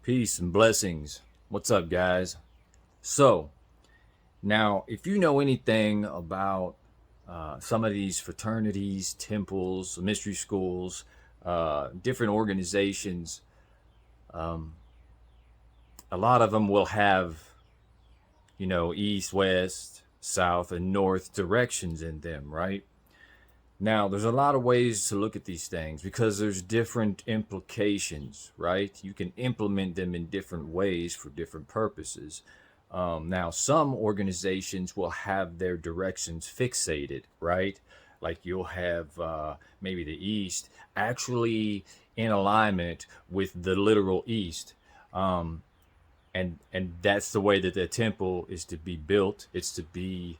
Peace and blessings. What's up, guys? So, now, if you know anything about some of these fraternities, temples, mystery schools, different organizations, a lot of them will have, east, west, south, and north directions in them, right? Now, there's a lot of ways to look at these things because there's different implications, right? You can implement them in different ways for different purposes. Now, some organizations will have their directions fixated, right? Like you'll have maybe the East actually in alignment with the literal East. Um, and that's the way that the temple is to be built. It's to be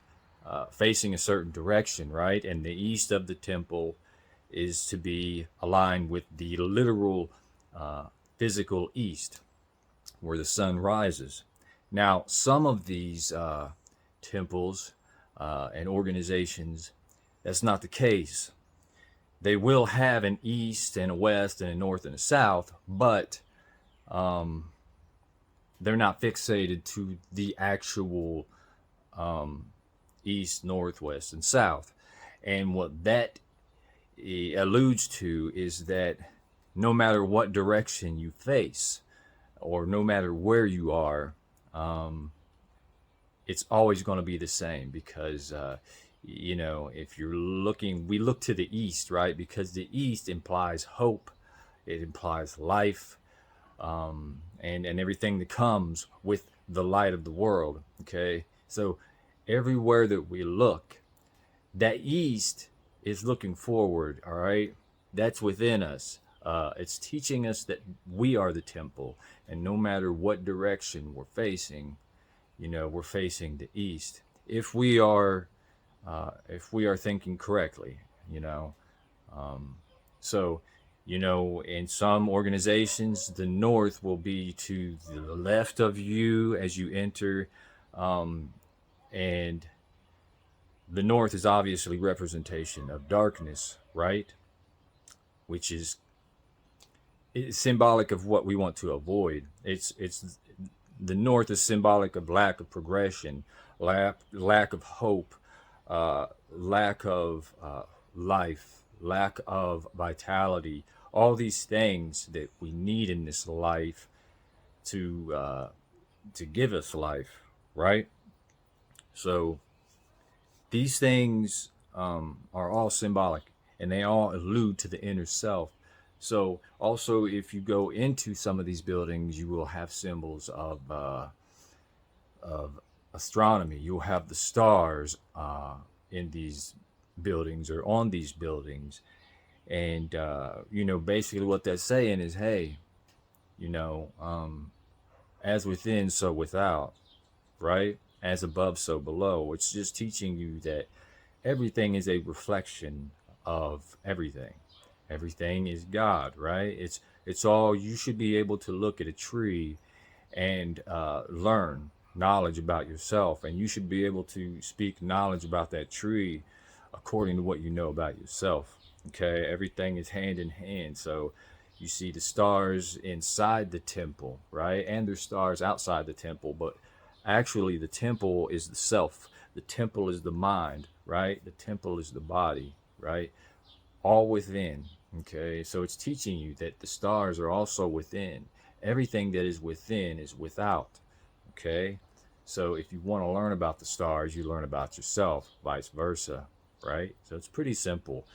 facing a certain direction, right? And the east of the temple is to be aligned with the literal physical east, where the sun rises. Now, some of these temples and organizations, that's not the case. They will have an east and a west and a north and a south, but they're not fixated to the actual east, north, west, and south. And what that alludes to is that no matter what direction you face, or no matter where you are, it's always going to be the same because, if you're looking, we look to the east, right? Because the east implies hope, it implies life, and everything that comes with the light of the world. Okay, so everywhere that we look, that east is looking forward. All right, that's within us. It's teaching us that we are the temple, and no matter what direction we're facing, we're facing the east. If we are thinking correctly, you know. So, in some organizations, the north will be to the left of you as you enter, and the north is obviously representation of darkness, right? Which is it's symbolic of what we want to avoid. It's the north is symbolic of lack of progression, lack of hope, lack of life, lack of vitality, all these things that we need in this life to give us life, right? So these things are all symbolic, and they all allude to the inner self. So also, if you go into some of these buildings, you will have symbols of astronomy. You'll have the stars in these buildings or on these buildings, and basically what that's saying is, hey, as within, so without, right? As above, so below. It's just teaching you that everything is a reflection of everything. Everything is God, right? It's all. You should be able to look at a tree and learn knowledge about yourself, and you should be able to speak knowledge about that tree according to what you know about yourself. Okay, everything is hand in hand. So you see the stars inside the temple, right? And there's stars outside the temple, but actually the temple is the self. The temple is the mind, right? The temple is the body, right? All within. Okay, so it's teaching you that the stars are also within. Everything that is within is without. Okay, so if you want to learn about the stars, you learn about yourself, vice versa, right? So it's pretty simple.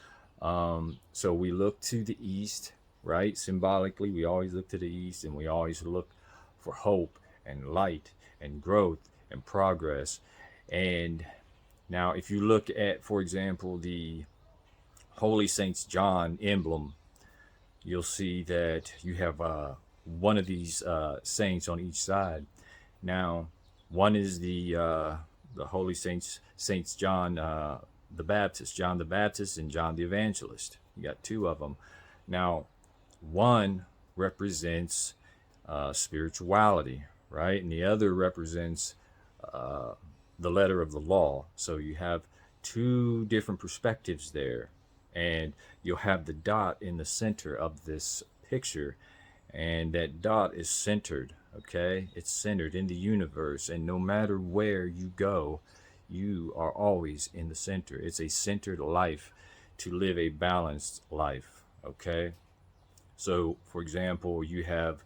So we look to the east, right? Symbolically, we always look to the east, and we always look for hope and light and growth and progress. And now, if you look at, for example, the Holy Saints John emblem, you'll see that you have one of these saints on each side. Now, one is the Holy Saints John the Baptist, John the Baptist, and John the Evangelist. You got two of them. Now, one represents spirituality, right, and the other represents the letter of the law. So you have two different perspectives there, and you'll have the dot in the center of this picture, and that dot is centered. Okay, it's centered in the universe, and no matter where you go, you are always in the center. It's a centered life to live a balanced life. Okay, so for example, you have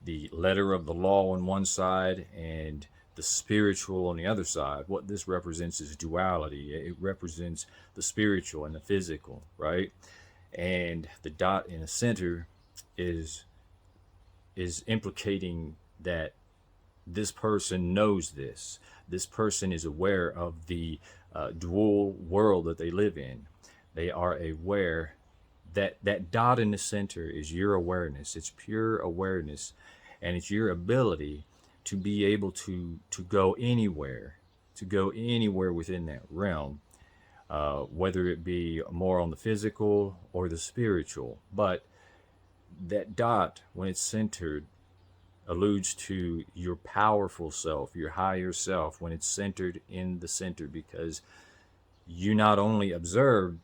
the letter of the law on one side and the spiritual on the other side. What this represents is duality. It represents the spiritual and the physical, right? And the dot in the center is is implicating that this person knows this. This person is aware of the dual world that they live in. They are aware that that dot in the center is your awareness. It's pure awareness, and it's your ability to be able to go anywhere, to go anywhere within that realm, whether it be more on the physical or the spiritual. But that dot, when it's centered, alludes to your powerful self, your higher self, when it's centered in the center, because you not only observe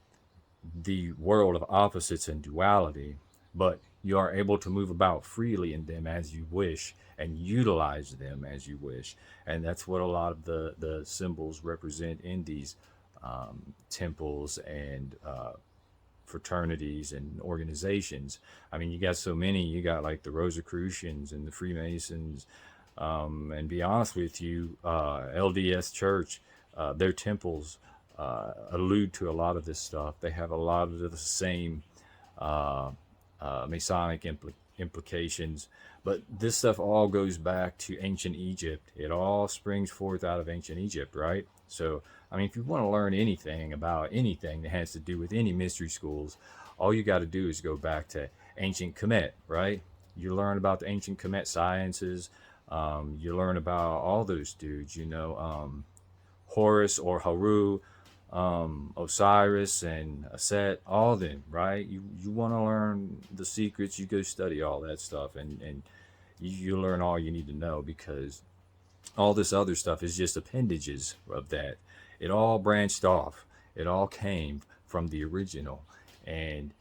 the world of opposites and duality, but you are able to move about freely in them as you wish and utilize them as you wish. And that's what a lot of the symbols represent in these temples and fraternities and organizations. I mean, you got so many. You got like the Rosicrucians and the Freemasons. And be honest with you, LDS Church, their temples allude to a lot of this stuff. They have a lot of the same uh, Masonic implications. But this stuff all goes back to ancient Egypt. It all springs forth out of ancient Egypt, right? So, I mean, if you want to learn anything about anything that has to do with any mystery schools, all you got to do is go back to ancient Kemet, right? You learn about the ancient Kemet sciences. You learn about all those dudes, Horus or Haru, Osiris and Aset, all of them, right? You want to learn the secrets, you go study all that stuff, and you learn all you need to know, because all this other stuff is just appendages of that. It all branched off. It all came from the original, and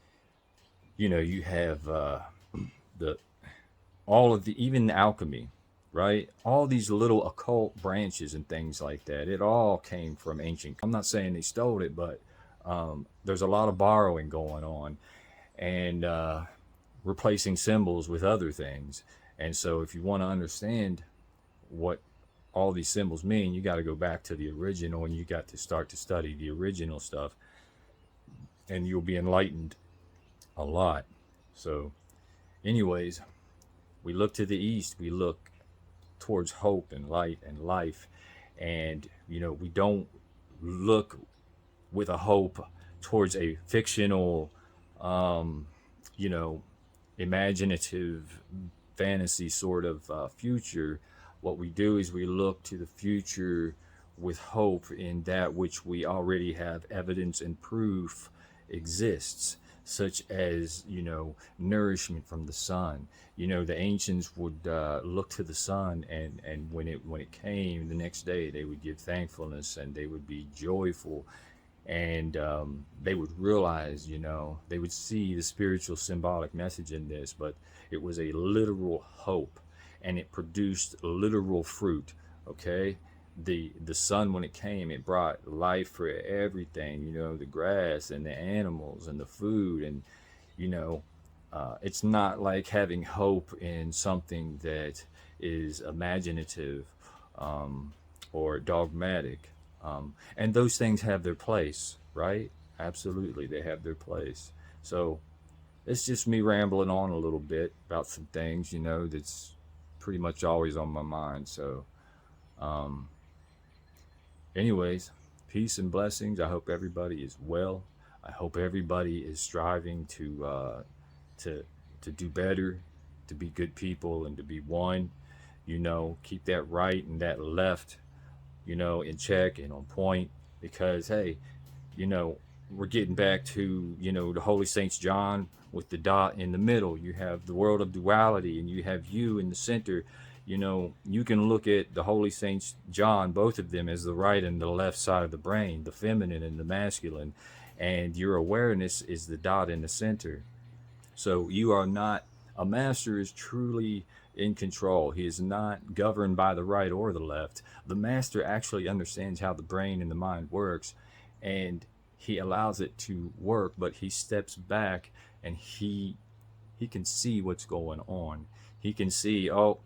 you have the all of the even alchemy, right? All these little occult branches and things like that. It all came from ancient. I'm not saying they stole it, but there's a lot of borrowing going on, and replacing symbols with other things. And so, if you want to understand what all these symbols mean, you got to go back to the original, and you got to start to study the original stuff, and you'll be enlightened a lot. So, anyways, we look to the east, we look towards hope and light and life, and we don't look with a hope towards a fictional, you know, imaginative fantasy sort of future. What we do is we look to the future with hope in that which we already have evidence and proof exists, such as nourishment from the sun. The ancients would look to the sun, and when it came the next day, they would give thankfulness and they would be joyful, and they would realize, they would see the spiritual symbolic message in this, but it was a literal hope, and it produced literal fruit. Okay, the sun, when it came, it brought life for everything, the grass and the animals and the food, and you know it's not like having hope in something that is imaginative, or dogmatic. And those things have their place, right? Absolutely, they have their place. So it's just me rambling on a little bit about some things, that's pretty much always on my mind. So, um, anyways, peace and blessings. I hope everybody is well. I hope everybody is striving to to do better, to be good people, and to be one. Keep that right and that left, in check and on point. Because hey, you know, we're getting back to the Holy Saints John with the dot in the middle. You have the world of duality, and you have you in the center. You can look at the Holy Saints John, both of them, as the right and the left side of the brain, the feminine and the masculine, and your awareness is the dot in the center. So you are not A master is truly in control. He is not governed by the right or the left. The master actually understands how the brain and the mind works, and he allows it to work, but he steps back and he can see what's going on. He can see, oh,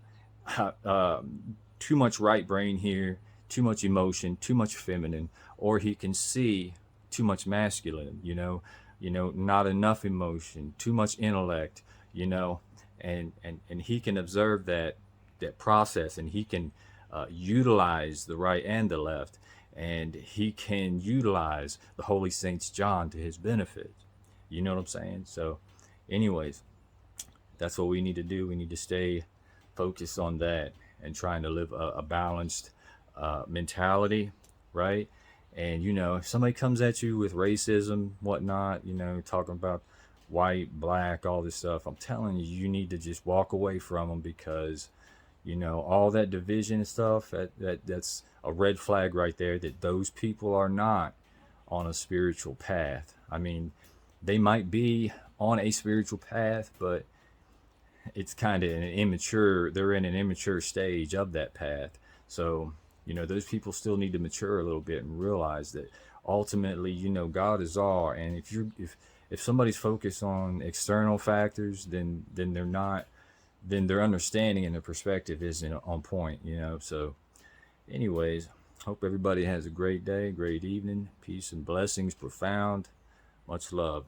too much right brain here, too much emotion, too much feminine, or he can see too much masculine, not enough emotion, too much intellect, you know, and he can observe that process, and he can utilize the right and the left, and he can utilize the Holy Saints John to his benefit. You know what I'm saying? So, anyways, that's what we need to do. We need to stay focused on that and trying to live a balanced mentality, right? And if somebody comes at you with racism, whatnot, talking about white, black, all this stuff, I'm telling you, you need to just walk away from them, because all that division and stuff, that's a red flag right there, that those people are not on a spiritual path. I mean, they might be on a spiritual path, but it's kind of they're in an immature stage of that path. So, those people still need to mature a little bit and realize that ultimately, God is all. And if somebody's focused on external factors, then they're not, then their understanding and their perspective isn't on point, So anyways, hope everybody has a great day, great evening, peace and blessings, profound, much love.